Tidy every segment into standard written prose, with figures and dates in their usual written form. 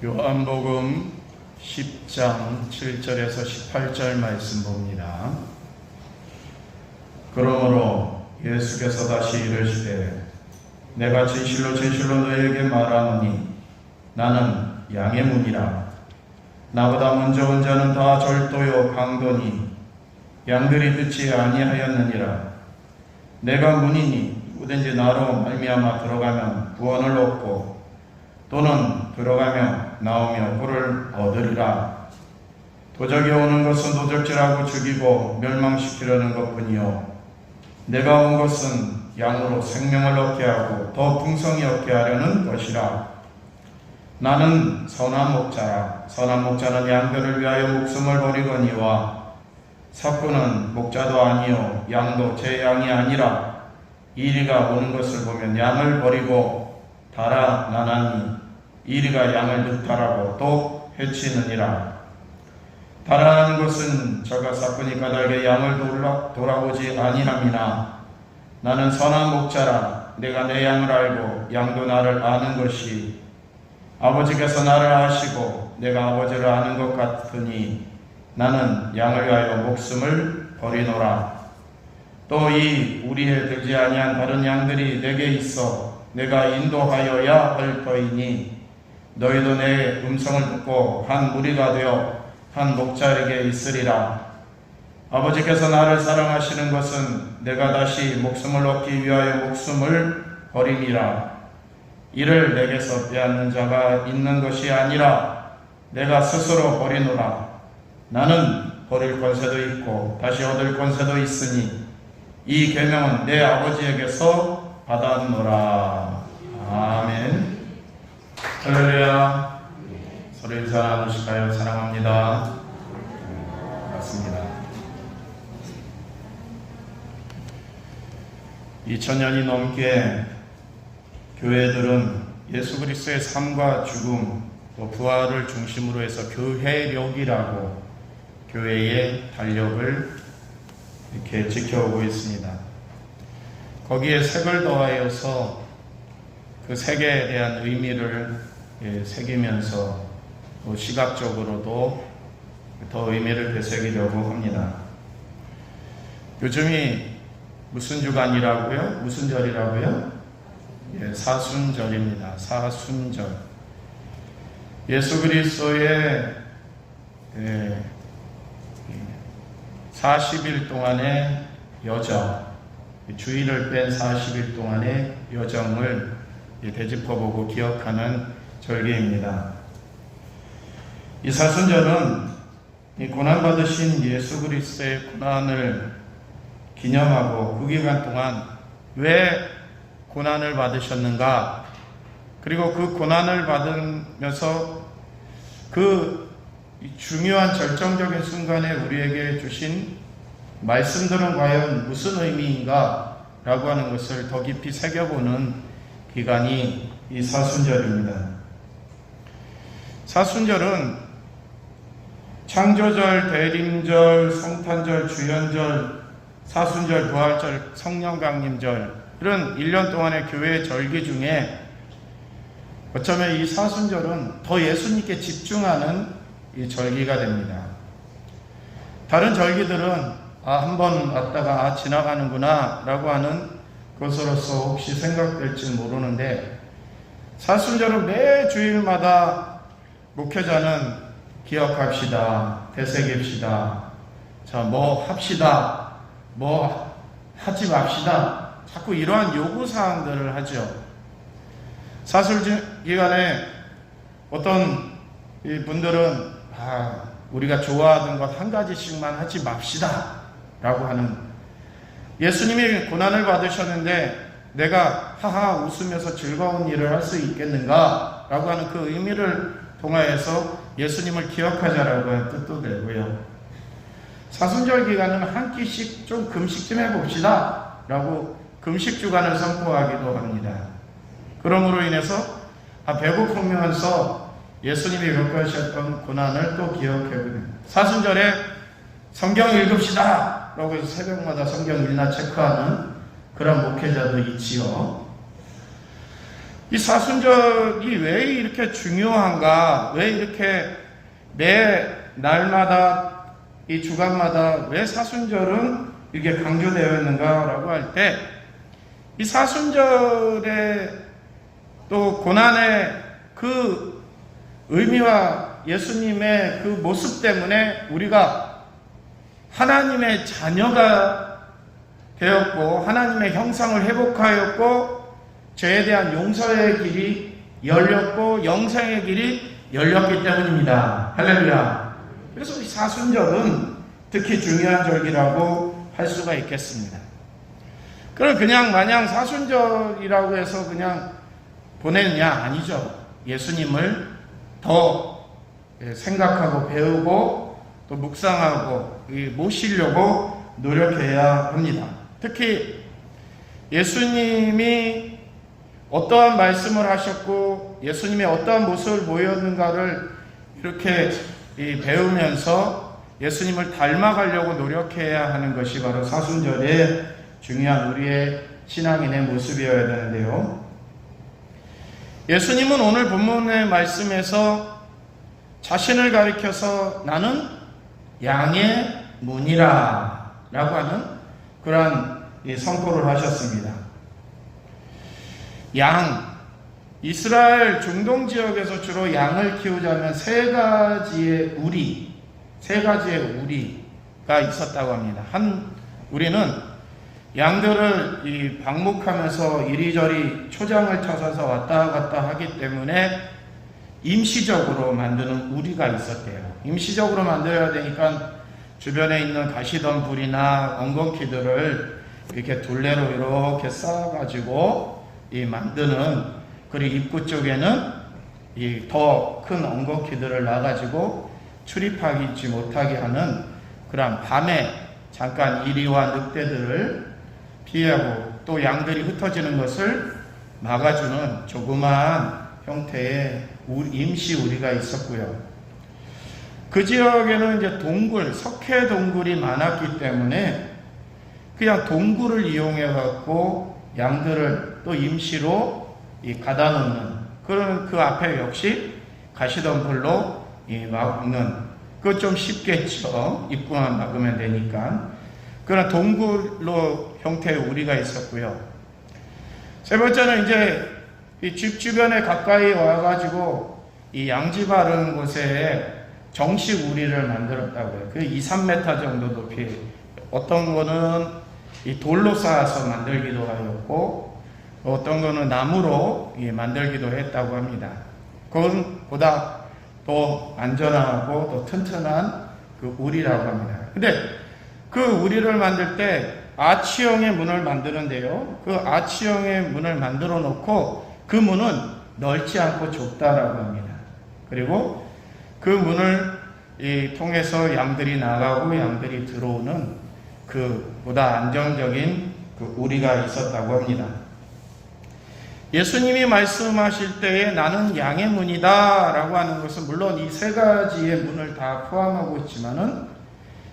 요한복음 10장 7절에서 18절 말씀 봅니다. 그러므로 예수께서 다시 이르시되 내가 진실로 진실로 너희에게 말하노니 나는 양의 문이라. 나보다 먼저 온 자는 다 절도요 강도니 양들이 듣지 아니하였느니라. 내가 문이니 누구든지 나로 말미암아 들어가면 구원을 얻고 또는 들어가며 나오며 꿀을 얻으리라. 도적이 오는 것은 도적질하고 죽이고 멸망시키려는 것뿐이요 내가 온 것은 양으로 생명을 얻게 하고 더 풍성히 얻게 하려는 것이라. 나는 선한 목자라. 선한 목자는 양들을 위하여 목숨을 버리거니와 삭구는 목자도 아니요 양도 제 양이 아니라 이리가 오는 것을 보면 양을 버리고 달아나나니 이리가 양을 득탈하고 또 해치느니라. 달아나는 것은 저가 삭구니 까닭에 양을 돌아보지 아니함이나 나는 선한 목자라. 내가 내 양을 알고 양도 나를 아는 것이 아버지께서 나를 아시고 내가 아버지를 아는 것 같으니 나는 양을 위하여 목숨을 버리노라. 또 이 우리에 들지 아니한 다른 양들이 내게 있어 내가 인도하여야 할 터이니 너희도 내 음성을 듣고 한 무리가 되어 한 목자에게 있으리라. 아버지께서 나를 사랑하시는 것은 내가 다시 목숨을 얻기 위하여 목숨을 버림이라. 이를 내게서 빼앗는 자가 있는 것이 아니라 내가 스스로 버리노라. 나는 버릴 권세도 있고 다시 얻을 권세도 있으니 이 계명은 내 아버지에게서 받았노라. 아멘. 할렐루야. 서로 인사 나누실까요? 사랑합니다. 맞습니다. 2000년이 넘게 교회들은 예수 그리스도의 삶과 죽음 또 부활을 중심으로 해서 교회력이라고 교회의 달력을 이렇게 지켜오고 있습니다. 거기에 색을 더하여서 그 색에 대한 의미를 새기면서 또 시각적으로도 더 의미를 되새기려고 합니다. 요즘이 무슨 주간이라고요? 무슨 절이라고요? 사순절입니다. 사순절. 예수 그리스도의 40일 동안의 여정, 주일을 뺀 40일 동안의 여정을 되짚어보고 기억하는 절기입니다. 이 사순절은 고난받으신 예수 그리스도의 고난을 기념하고 그 기간 동안 왜 고난을 받으셨는가, 그리고 그 고난을 받으면서 그 중요한 절정적인 순간에 우리에게 주신 말씀들은 과연 무슨 의미인가 라고 하는 것을 더 깊이 새겨보는 기간이 이 사순절입니다. 사순절은 창조절, 대림절, 성탄절, 주연절, 사순절, 부활절, 성령강림절 이런 1년 동안의 교회의 절기 중에 어쩌면 이 사순절은 더 예수님께 집중하는 이 절기가 됩니다. 다른 절기들은 한번 왔다가 지나가는구나 라고 하는 것으로서 혹시 생각될지 모르는데 사순절은 매 주일마다 목회자는 기억합시다, 되새깁시다, 자, 뭐 합시다, 뭐 하지 맙시다, 자꾸 이러한 요구사항들을 하죠. 사순절 기간에 어떤 분들은 우리가 좋아하던 것 한 가지씩만 하지 맙시다 라고 하는, 예수님이 고난을 받으셨는데 내가 하하 웃으면서 즐거운 일을 할 수 있겠는가 라고 하는 그 의미를 통하여서 예수님을 기억하자라고 하는 뜻도 되고요. 사순절 기간은 한 끼씩 좀 금식 좀 해봅시다 라고 금식 주간을 선포하기도 합니다. 그러므로 인해서 배고프면서 예수님이 겪으셨던 고난을 또 기억해보는, 사순절에 성경 읽읍시다 라고 해서 새벽마다 성경 읽나 체크하는 그런 목회자도 있지요. 이 사순절이 왜 이렇게 중요한가? 왜 이렇게 매 날마다 이 주간마다 왜 사순절은 이게 강조되어 있는가라고 할 때, 이 사순절의 또 고난의 그 의미와 예수님의 그 모습 때문에 우리가 하나님의 자녀가 되었고 하나님의 형상을 회복하였고 죄에 대한 용서의 길이 열렸고 영생의 길이 열렸기 때문입니다. 할렐루야. 그래서 이 사순절은 특히 중요한 절기라고 할 수가 있겠습니다. 그럼 그냥 마냥 사순절이라고 해서 그냥 보내느냐? 아니죠. 예수님을 더 생각하고 배우고 또 묵상하고 모시려고 노력해야 합니다. 특히 예수님이 어떠한 말씀을 하셨고 예수님의 어떠한 모습을 보였는가를 이렇게 배우면서 예수님을 닮아가려고 노력해야 하는 것이 바로 사순절의 중요한 우리의 신앙인의 모습이어야 되는데요. 예수님은 오늘 본문의 말씀에서 자신을 가리켜서 나는 양의 문이라 라고 하는 그러한 선포를 하셨습니다. 양, 이스라엘 중동 지역에서 주로 양을 키우자면 세 가지의 우리가 있었다고 합니다. 한 우리는 양들을 방목하면서 이리저리 초장을 찾아서 왔다 갔다 하기 때문에 임시적으로 만드는 우리가 있었대요. 임시적으로 만들어야 되니까 주변에 있는 가시덤불이나 엉겅퀴들을 이렇게 둘레로 이렇게 쌓아가지고 만드는, 그리고 입구 쪽에는 더 큰 엉겅퀴들을 놔가지고 출입하지 못하게 하는 그런 밤에 잠깐 이리와 늑대들을 피하고 또 양들이 흩어지는 것을 막아주는 조그마한 형태의 임시 우리가 있었고요. 그 지역에는 이제 석회 동굴이 많았기 때문에 그냥 동굴을 이용해 갖고 양들을 또 임시로 가다 놓는, 그런 그 앞에 역시 가시덤불로 막는, 그거 좀 쉽겠죠. 입구만 막으면 되니까. 그런 동굴로 형태의 우리가 있었고요. 세 번째는 이제 이 집 주변에 가까이 와가지고 이 양지 바른 곳에 정식 우리를 만들었다고요. 그 2-3m 정도 높이, 어떤 거는 이 돌로 쌓아서 만들기도 하였고 어떤 거는 나무로 만들기도 했다고 합니다. 그것보다 더 안전하고 더 튼튼한 그 우리라고 합니다. 근데 그 우리를 만들 때 아치형의 문을 만드는데요. 그 아치형의 문을 만들어 놓고 그 문은 넓지 않고 좁다라고 합니다. 그리고 그 문을 통해서 양들이 나가고 양들이 들어오는 그 보다 안정적인 그 우리가 있었다고 합니다. 예수님이 말씀하실 때에 나는 양의 문이다 라고 하는 것은 물론 이 세 가지의 문을 다 포함하고 있지만은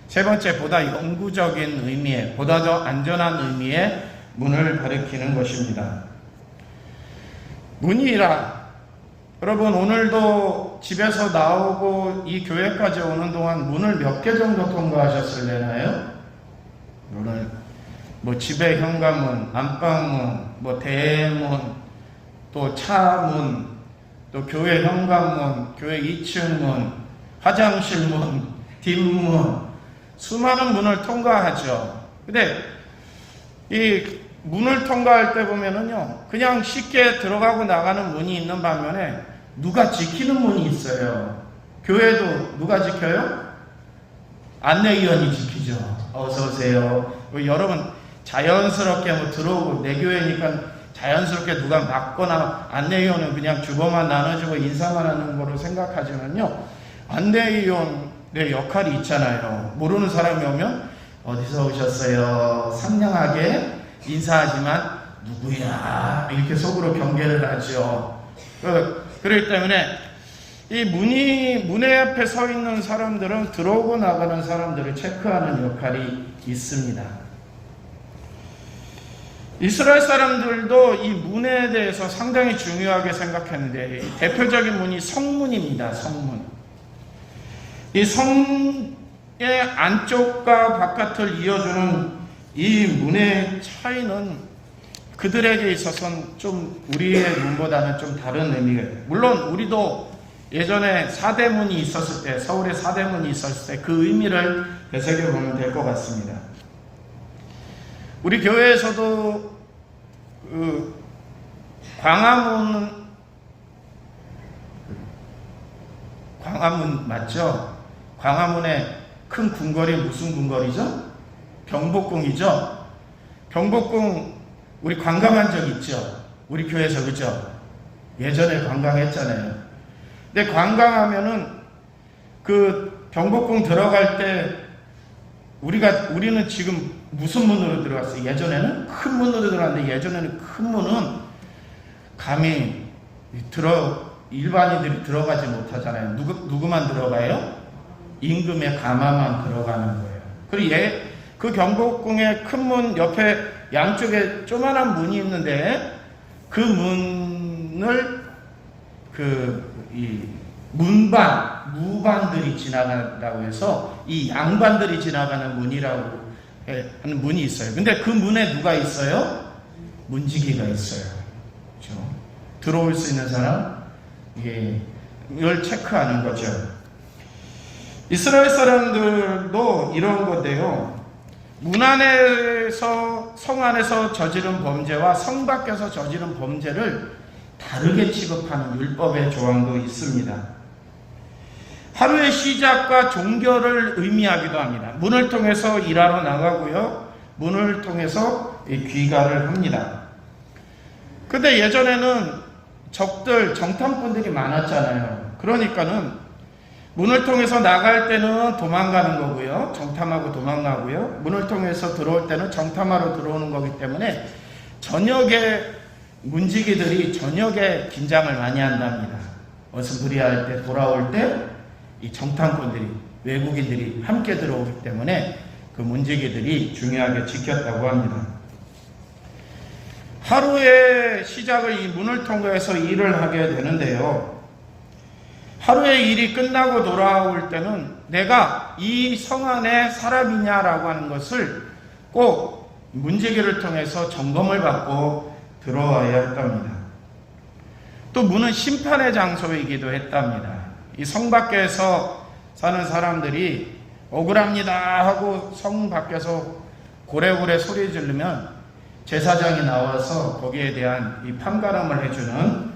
세 번째 보다 영구적인 의미의, 보다 더 안전한 의미의 문을 가리키는 것입니다. 문이라, 여러분 오늘도 집에서 나오고 이 교회까지 오는 동안 문을 몇 개 정도 통과하셨을래나요? 문을 집의 현관문, 안방문, 대문, 또 차문, 또 교회 현관문, 교회 2층 문, 화장실 문, 뒷문, 수많은 문을 통과하죠. 근데 이 문을 통과할 때 보면은요, 그냥 쉽게 들어가고 나가는 문이 있는 반면에 누가 지키는 문이 있어요. 교회도 누가 지켜요? 안내위원이 지키죠. 어서 오세요. 여러분 자연스럽게 들어오고, 내 교회니까 자연스럽게 누가 막거나, 안내위원은 그냥 주보만 나눠주고 인사만 하는 거로 생각하지만요, 안내위원의 역할이 있잖아요. 모르는 사람이 오면 어디서 오셨어요? 상냥하게 인사하지만 누구야? 이렇게 속으로 경계를 하죠. 그렇기 때문에 이 문의 앞에 서 있는 사람들은 들어오고 나가는 사람들을 체크하는 역할이 있습니다. 이스라엘 사람들도 이 문에 대해서 상당히 중요하게 생각했는데 대표적인 문이 성문입니다. 성문. 이 성의 안쪽과 바깥을 이어주는 이 문의 차이는 그들에게 있어서는 좀 우리의 문보다는 좀 다른 의미가 있어요. 물론 우리도 예전에 사대문이 있었을 때, 서울에 사대문이 있었을 때 그 의미를 되새겨보면 될 것 같습니다. 우리 교회에서도 광화문 맞죠? 광화문에 큰 궁궐이 무슨 궁궐이죠? 경복궁이죠? 경복궁 우리 관광한 적 있죠? 우리 교회에서, 그죠? 예전에 관광했잖아요. 근데 관광하면은 그 경복궁 들어갈 때 우리는 지금 무슨 문으로 들어갔어요? 예전에는 큰 문으로 들어갔는데 예전에는 큰 문은 감히 일반인들이 들어가지 못하잖아요. 누구만 들어가요? 임금의 가마만 들어가는 거예요. 그리고 그 경복궁의 큰 문 옆에 양쪽에 조만한 문이 있는데 그 문을 이 무반들이 지나간다고 해서 이 양반들이 지나가는 문이라고 하는 문이 있어요. 근데 그 문에 누가 있어요? 문지기가 있어요. 그렇죠? 들어올 수 있는 사람, 이걸 체크하는 거죠. 이스라엘 사람들도 이런 건데요. 문 안에서, 성 안에서 저지른 범죄와 성 밖에서 저지른 범죄를 다르게 취급하는 율법의 조항도 있습니다. 하루의 시작과 종결을 의미하기도 합니다. 문을 통해서 일하러 나가고요. 문을 통해서 귀가를 합니다. 근데 예전에는 정탐꾼들이 많았잖아요. 그러니까는 문을 통해서 나갈 때는 도망가는 거고요. 정탐하고 도망가고요. 문을 통해서 들어올 때는 정탐하러 들어오는 거기 때문에 저녁에 문지기들이 저녁에 긴장을 많이 한답니다. 어스부리할 때 돌아올 때 이 정탐꾼들이 외국인들이 함께 들어오기 때문에 그 문지기들이 중요하게 지켰다고 합니다. 하루의 시작을 이 문을 통해서 일을 하게 되는데요. 하루의 일이 끝나고 돌아올 때는 내가 이 성 안에 사람이냐라고 하는 것을 꼭 문지기를 통해서 점검을 받고 들어와야 했답니다. 또 문은 심판의 장소이기도 했답니다. 이 성 밖에서 사는 사람들이 억울합니다 하고 성 밖에서 고래고래 소리 지르면 제사장이 나와서 거기에 대한 이 판가름을 해주는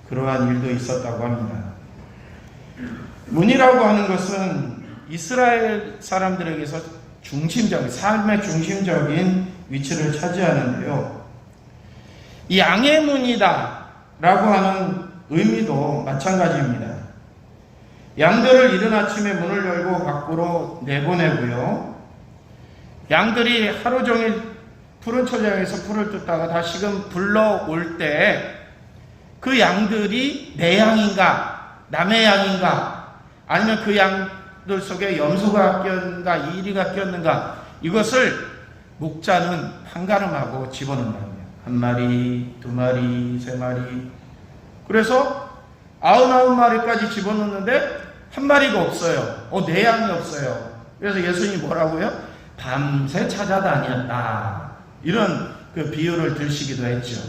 그러한 일도 있었다고 합니다. 문이라고 하는 것은 이스라엘 사람들에게서 삶의 중심적인 위치를 차지하는데요. 이 양의 문이다 라고 하는 의미도 마찬가지입니다. 양들을 이른 아침에 문을 열고 밖으로 내보내고요. 양들이 하루 종일 푸른 초장에서 풀을 뜯다가 다시금 불러올 때 그 양들이 내 양인가 남의 양인가 아니면 그 양들 속에 염소가 꼈는가 이리가 꼈는가 이것을 목자는 판가름하고 집어넣는답니다. 1마리, 2마리, 3마리 그래서 99마리까지 집어넣는데 한 마리가 없어요. 내 양이 없어요. 그래서 예수님이 뭐라고요? 밤새 찾아다녔다. 이런 그 비유를 들으시기도 했죠.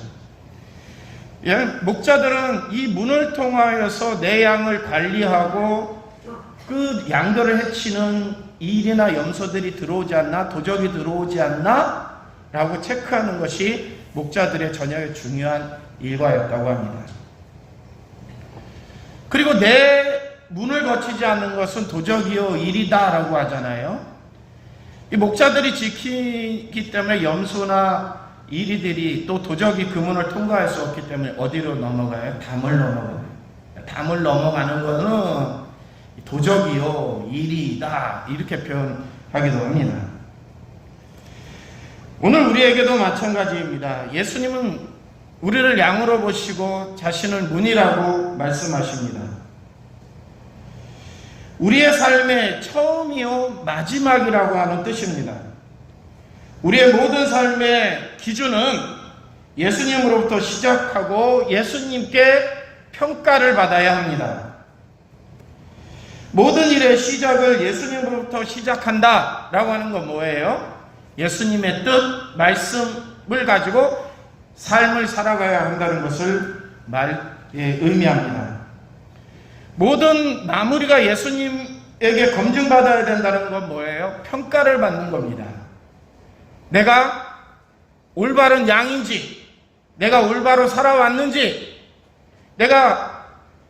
목자들은 이 문을 통하여서 내 양을 관리하고 그 양들을 해치는 일이나 염소들이 들어오지 않나, 도적이 들어오지 않나 라고 체크하는 것이 목자들의 저녁의 중요한 일과였다고 합니다. 그리고 내 문을 거치지 않는 것은 도적이요 일이다 라고 하잖아요. 이 목자들이 지키기 때문에 염소나 이리들이 또 도적이 그 문을 통과할 수 없기 때문에 어디로 넘어가요? 담을 넘어가요. 담을 넘어가는 것은 도적이요 일이다 이렇게 표현하기도 합니다. 오늘 우리에게도 마찬가지입니다. 예수님은 우리를 양으로 보시고 자신을 문이라고 말씀하십니다. 우리의 삶의 처음이요 마지막이라고 하는 뜻입니다. 우리의 모든 삶의 기준은 예수님으로부터 시작하고 예수님께 평가를 받아야 합니다. 모든 일의 시작을 예수님으로부터 시작한다라고 하는 건 뭐예요? 예수님의 뜻, 말씀을 가지고 삶을 살아가야 한다는 것을 의미합니다. 모든 마무리가 예수님에게 검증받아야 된다는 건 뭐예요? 평가를 받는 겁니다. 내가 올바른 양인지, 내가 올바로 살아왔는지, 내가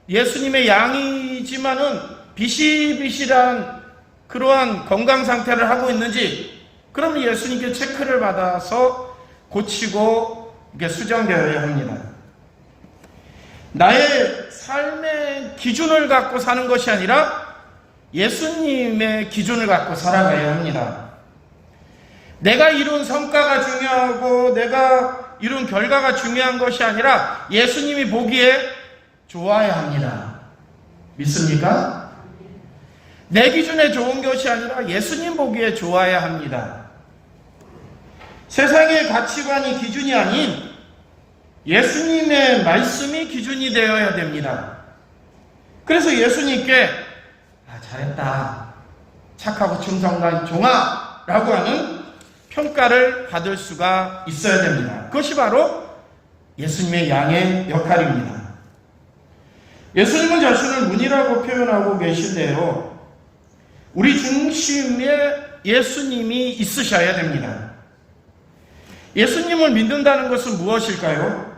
예수님의 양이지만은 비실비실한 그러한 건강 상태를 하고 있는지, 그럼 예수님께 체크를 받아서 고치고 이게 수정되어야 합니다. 나의 삶의 기준을 갖고 사는 것이 아니라 예수님의 기준을 갖고 살아가야 합니다. 내가 이룬 성과가 중요하고 내가 이룬 결과가 중요한 것이 아니라 예수님이 보기에 좋아야 합니다. 믿습니까? 내 기준에 좋은 것이 아니라 예수님 보기에 좋아야 합니다. 세상의 가치관이 기준이 아닌 예수님의 말씀이 기준이 되어야 됩니다. 그래서 예수님께 잘했다, 착하고 충성된 종아 라고 하는 평가를 받을 수가 있어야 됩니다. 그것이 바로 예수님의 양의 역할입니다. 예수님은 자신을 문이라고 표현하고 계신데요, 우리 중심에 예수님이 있으셔야 됩니다. 예수님을 믿는다는 것은 무엇일까요?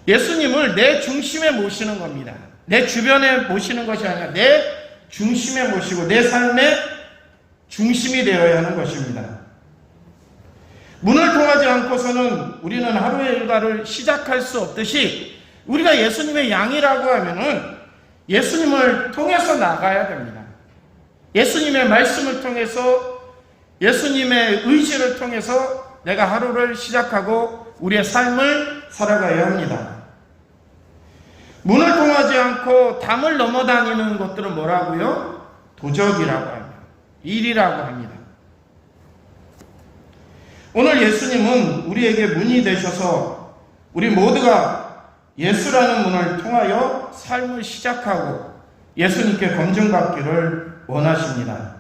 예수님을 내 중심에 모시는 겁니다. 내 주변에 모시는 것이 아니라 내 중심에 모시고 내 삶의 중심이 되어야 하는 것입니다. 문을 통하지 않고서는 우리는 하루의 일과를 시작할 수 없듯이 우리가 예수님의 양이라고 하면은 예수님을 통해서 나가야 됩니다. 예수님의 말씀을 통해서, 예수님의 의지를 통해서 내가 하루를 시작하고 우리의 삶을 살아가야 합니다. 문을 통하지 않고 담을 넘어다니는 것들은 뭐라고요? 도적이라고 합니다. 일이라고 합니다. 오늘 예수님은 우리에게 문이 되셔서 우리 모두가 예수라는 문을 통하여 삶을 시작하고 예수님께 검증받기를 원하십니다.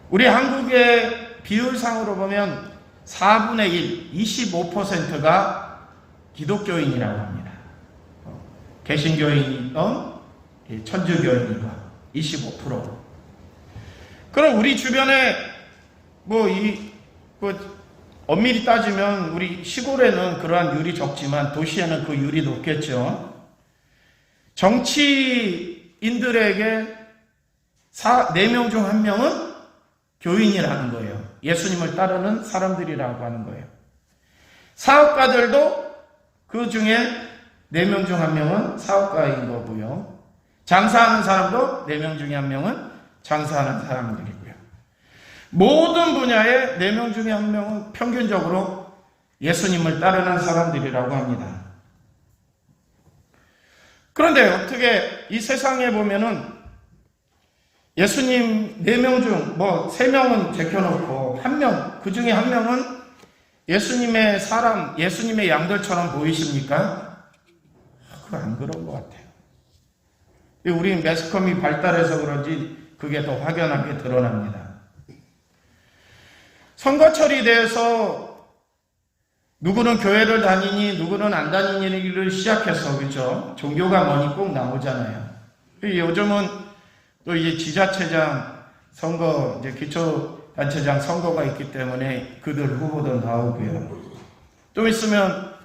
우리 한국의 비율상으로 보면 4분의 1, 25%가 기독교인이라고 합니다. 개신교인이건 천주교인이건 25%. 그럼 우리 주변에 엄밀히 따지면 우리 시골에는 그러한 율이 적지만 도시에는 그 율이 높겠죠. 정치인들에게 4명 중 1명은 교인이라는 거예요. 예수님을 따르는 사람들이라고 하는 거예요. 사업가들도 그 중에 4명 중 1명은 사업가인 거고요. 장사하는 사람도 4명 중에 1명은 장사하는 사람들이고요. 모든 분야에 4명 중에 1명은 평균적으로 예수님을 따르는 사람들이라고 합니다. 그런데 어떻게 이 세상에 보면은 예수님 4명 중 3명은 제껴놓고 1명, 그 중에 1명은 예수님의 사람, 예수님의 양들처럼 보이십니까? 그거 안 그런 것 같아요. 우리 매스컴이 발달해서 그런지 그게 더 확연하게 드러납니다. 선거철이 돼서 누구는 교회를 다니니 누구는 안 다니니를 시작해서, 그렇죠? 종교가 뭐니 꼭 나오잖아요. 요즘은 또 이제 지자체장 선거, 이제 기초단체장 선거가 있기 때문에 그들 후보도 나오고요. 좀 있으면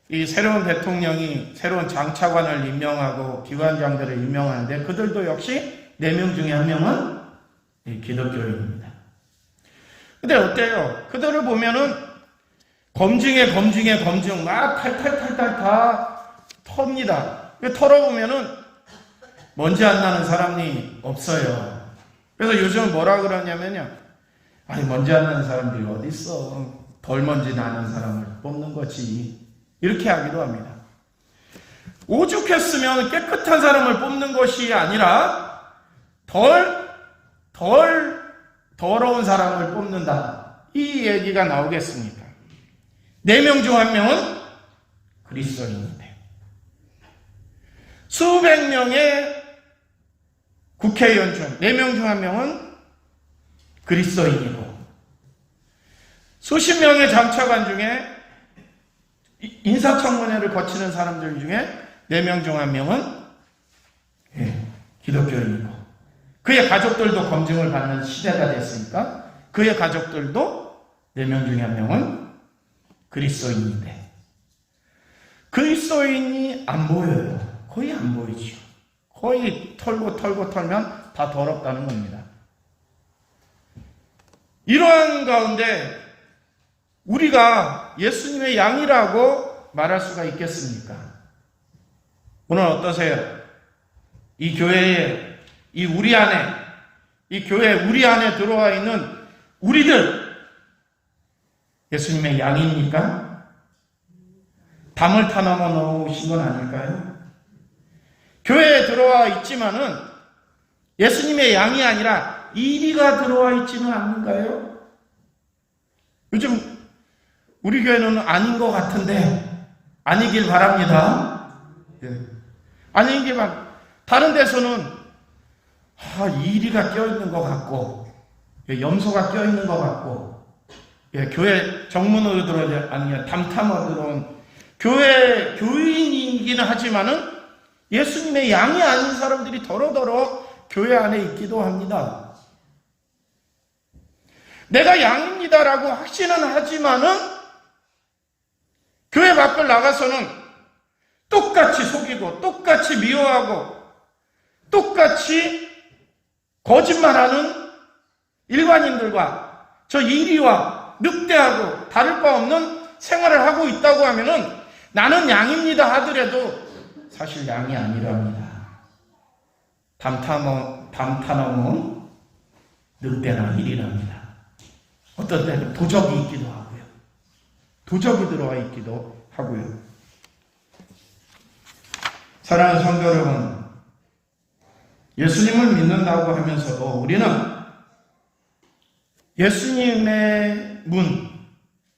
이 새로운 대통령이 새로운 장차관을 임명하고 기관장들을 임명하는데 그들도 역시 4명 중에 1명은 기독교인입니다. 근데 어때요? 그들을 보면은 검증에 검증 막 탈탈 다 텁니다. 털어보면은 먼지 안 나는 사람이 없어요. 그래서 요즘 뭐라 그러냐면요, 아니 먼지 안 나는 사람들이 어디 있어? 덜 먼지 나는 사람을 뽑는 거지. 이렇게 하기도 합니다. 오죽했으면 깨끗한 사람을 뽑는 것이 아니라 덜 더러운 사람을 뽑는다. 이 얘기가 나오겠습니까? 4명 중 1명은 그리스도인인데, 수백 명의 국회의원 중 4명 중 1명은 그리스도인이고, 수십 명의 장차관 중에 인사청문회를 거치는 사람들 중에 4명 중 1명은 기독교인이고, 그의 가족들도 검증을 받는 시대가 됐으니까 그의 가족들도 4명 중에 1명은 그리스도인인데, 그리스도인이 안 보여요. 거의 안 보이죠. 거의 털면 다 더럽다는 겁니다. 이러한 가운데 우리가 예수님의 양이라고 말할 수가 있겠습니까? 오늘 어떠세요? 이 교회에, 이 우리 안에, 이 교회 우리 안에 들어와 있는 우리들, 예수님의 양입니까? 담을 타넘어 놓으신 건 아닐까요? 교회에 들어와 있지만은 예수님의 양이 아니라 이리가 들어와 있지는 않는가요? 요즘 우리 교회는 아닌 것 같은데 아니길 바랍니다. 아니길 바랍니다. 다른 데서는 이리가 껴있는 것 같고, 염소가 껴있는 것 같고, 교회 정문으로 들어오지 아니면 담탐으로 들어온 교인이기는 하지만은 예수님의 양이 아닌 사람들이 더러더러 교회 안에 있기도 합니다. 내가 양입니다라고 확신은 하지만은 교회 밖을 나가서는 똑같이 속이고 똑같이 미워하고 똑같이 거짓말하는 일반인들과 저 이리와 늑대하고 다를 바 없는 생활을 하고 있다고 하면은 나는 양입니다 하더라도 사실 양이 아니랍니다. 담타넘은 늑대나 일이랍니다. 어떤 때는 도적이 있기도 하고요. 도적이 들어와 있기도 하고요. 사랑하는 성도 여러분, 예수님을 믿는다고 하면서도 우리는 예수님의 문,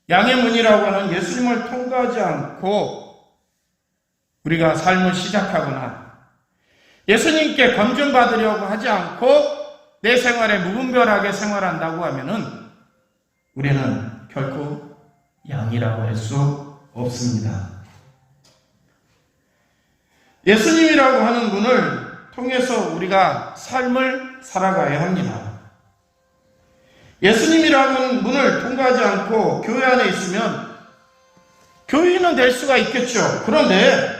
양의 문이라고 하는 예수님을 통과하지 않고 우리가 삶을 시작하거나 예수님께 검증받으려고 하지 않고 내 생활에 무분별하게 생활한다고 하면은 우리는 결코 양이라고 할 수 없습니다. 예수님이라고 하는 문을 통해서 우리가 삶을 살아가야 합니다. 예수님이라는 문을 통과하지 않고 교회 안에 있으면 교인은 될 수가 있겠죠. 그런데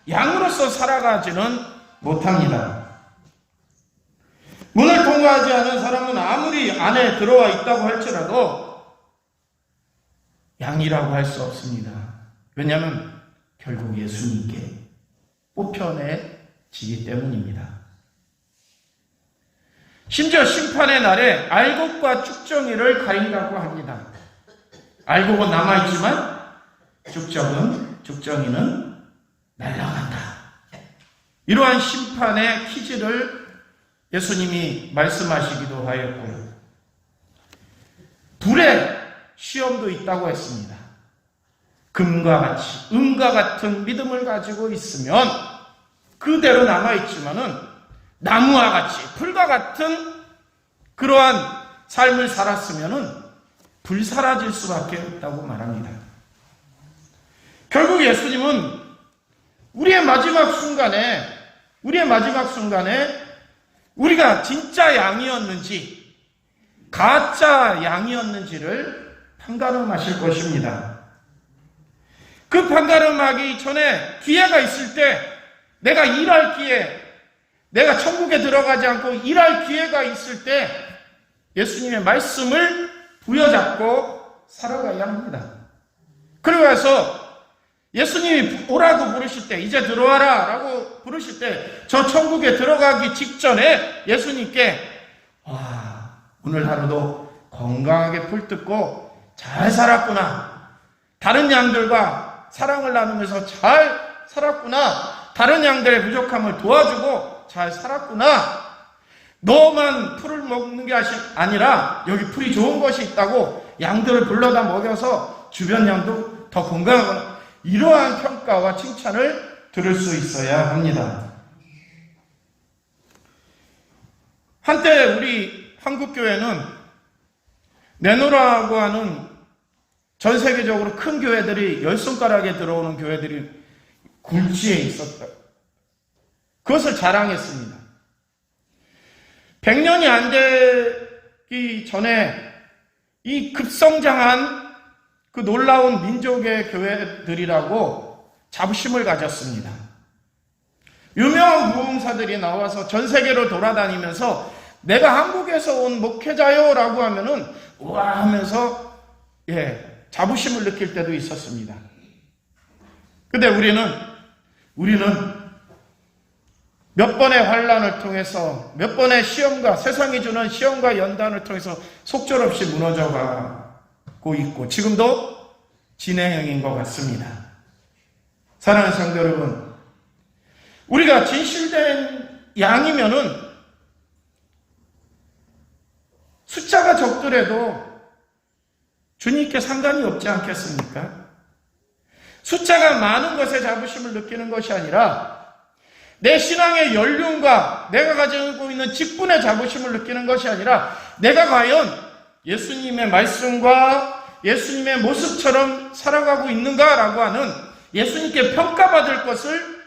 양으로서 살아가지는 못합니다. 문을 통과하지 않은 사람은 아무리 안에 들어와 있다고 할지라도 양이라고 할 수 없습니다. 왜냐하면 결국 예수님께 뽑혀내지기 때문입니다. 심지어 심판의 날에 알곡과 쭉정이를 가린다고 합니다. 알곡은 남아있지만 쭉정이는 날아간다. 이러한 심판의 퀴즈를 예수님이 말씀하시기도 하였고요. 불의 시험도 있다고 했습니다. 금과 같이 은과 같은 믿음을 가지고 있으면 그대로 남아있지만은 나무와 같이 풀과 같은 그러한 삶을 살았으면은 불사라질 수밖에 없다고 말합니다. 결국 예수님은 우리의 마지막 순간에 우리가 진짜 양이었는지 가짜 양이었는지를 판가름하실 것입니다. 그 판가름하기 전에 기회가 있을 때 내가 일할 기회, 내가 천국에 들어가지 않고 일할 기회가 있을 때 예수님의 말씀을 부여잡고 살아가야 합니다. 그리고 나서 예수님이 오라고 부르실 때, 이제 들어와라 라고 부르실 때 저 천국에 들어가기 직전에 예수님께 오늘 하루도 건강하게 풀뜯고 잘 살았구나, 다른 양들과 사랑을 나누면서 잘 살았구나, 다른 양들의 부족함을 도와주고 잘 살았구나, 너만 풀을 먹는 게 아니라 여기 풀이 좋은 것이 있다고 양들을 불러다 먹여서 주변 양도 더 건강하거나 이러한 평가와 칭찬을 들을 수 있어야 합니다. 한때 우리 한국교회는 네노라고 하는 전 세계적으로 큰 교회들이 10손가락에 들어오는 교회들이 굴지에 있었다. 그것을 자랑했습니다. 100년이 안 되기 전에 이 급성장한 그 놀라운 민족의 교회들이라고 자부심을 가졌습니다. 유명한 부흥사들이 나와서 전 세계로 돌아다니면서 내가 한국에서 온 목회자요 라고 하면은 우와 하면서 자부심을 느낄 때도 있었습니다. 근데 우리는 몇 번의 환란을 통해서 몇 번의 시험과 세상이 주는 시험과 연단을 통해서 속절없이 무너져 가고 있고 지금도 진행형인 것 같습니다. 사랑하는 성도 여러분, 우리가 진실된 양이면은 숫자가 적더라도 주님께 상관이 없지 않겠습니까? 숫자가 많은 것에 자부심을 느끼는 것이 아니라 내 신앙의 연륜과 내가 가지고 있는 직분에 자부심을 느끼는 것이 아니라 내가 과연 예수님의 말씀과 예수님의 모습처럼 살아가고 있는가라고 하는 예수님께 평가받을 것을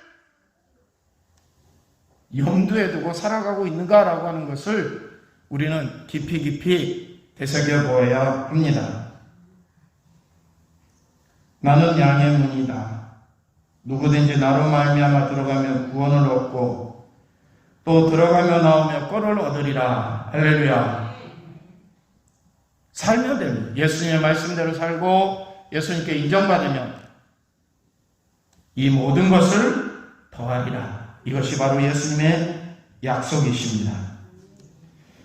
염두에 두고 살아가고 있는가라고 하는 것을 우리는 깊이 되새겨보아야 합니다. 나는 양의 문이다. 누구든지 나로 말미암아 들어가며 구원을 얻고 또 들어가며 나오며 꼴을 얻으리라. 할렐루야. 살면 됩니다. 예수님의 말씀대로 살고 예수님께 인정받으면 이 모든 것을 더하리라. 이것이 바로 예수님의 약속이십니다.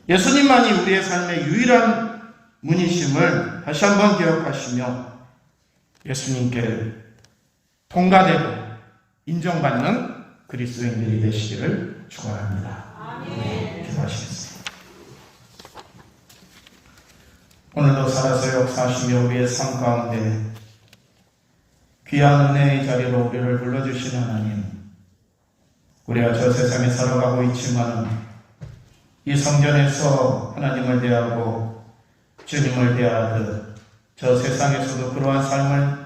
예수님만이 우리의 삶의 유일한 문이심을 다시 한번 기억하시며 예수님께 통과되고 인정받는 그리스도인들이 되시기를 축원합니다. 아멘. 기도하시겠습니다. 오늘도 살아서 역사하시며 우리의 삶 가운데 귀한 은혜의 자리로 우리를 불러주신 하나님, 우리가 저 세상에 살아가고 있지만 이 성전에서 하나님을 대하고 주님을 대하듯 저 세상에서도 그러한 삶을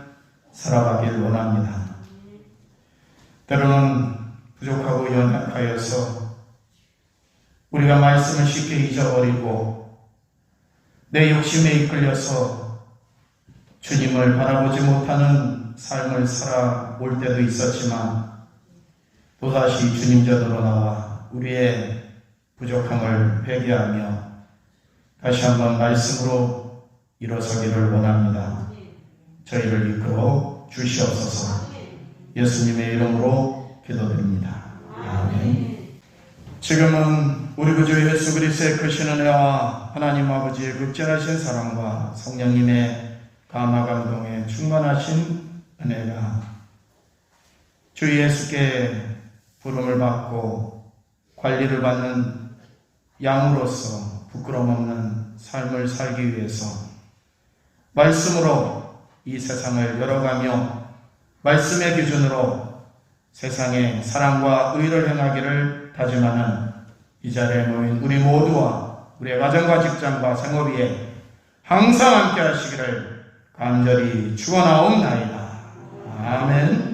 살아가길 원합니다. 때로는 부족하고 연약하여서 우리가 말씀을 쉽게 잊어버리고 내 욕심에 이끌려서 주님을 바라보지 못하는 삶을 살아올 때도 있었지만 또다시 주님 전으로 나와 우리의 부족함을 회개하며 다시 한번 말씀으로 일어서기를 원합니다. 저희를 이끌어 주시옵소서. 예수님의 이름으로 기도드립니다. 아멘. 지금은 우리 구주 예수 그리스도의 크신 은혜와 하나님 아버지의 극진하신 사랑과 성령님의 감화 감동에 충만하신 은혜가 주 예수께 부름을 받고 관리를 받는 양으로서 부끄럼 없는 삶을 살기 위해서 말씀으로 이 세상을 열어가며 말씀의 기준으로 세상에 사랑과 의를 행하기를 다짐하는 이 자리에 모인 우리 모두와 우리의 가정과 직장과 생업위에 항상 함께 하시기를 간절히 축원하옵나이다. 아멘.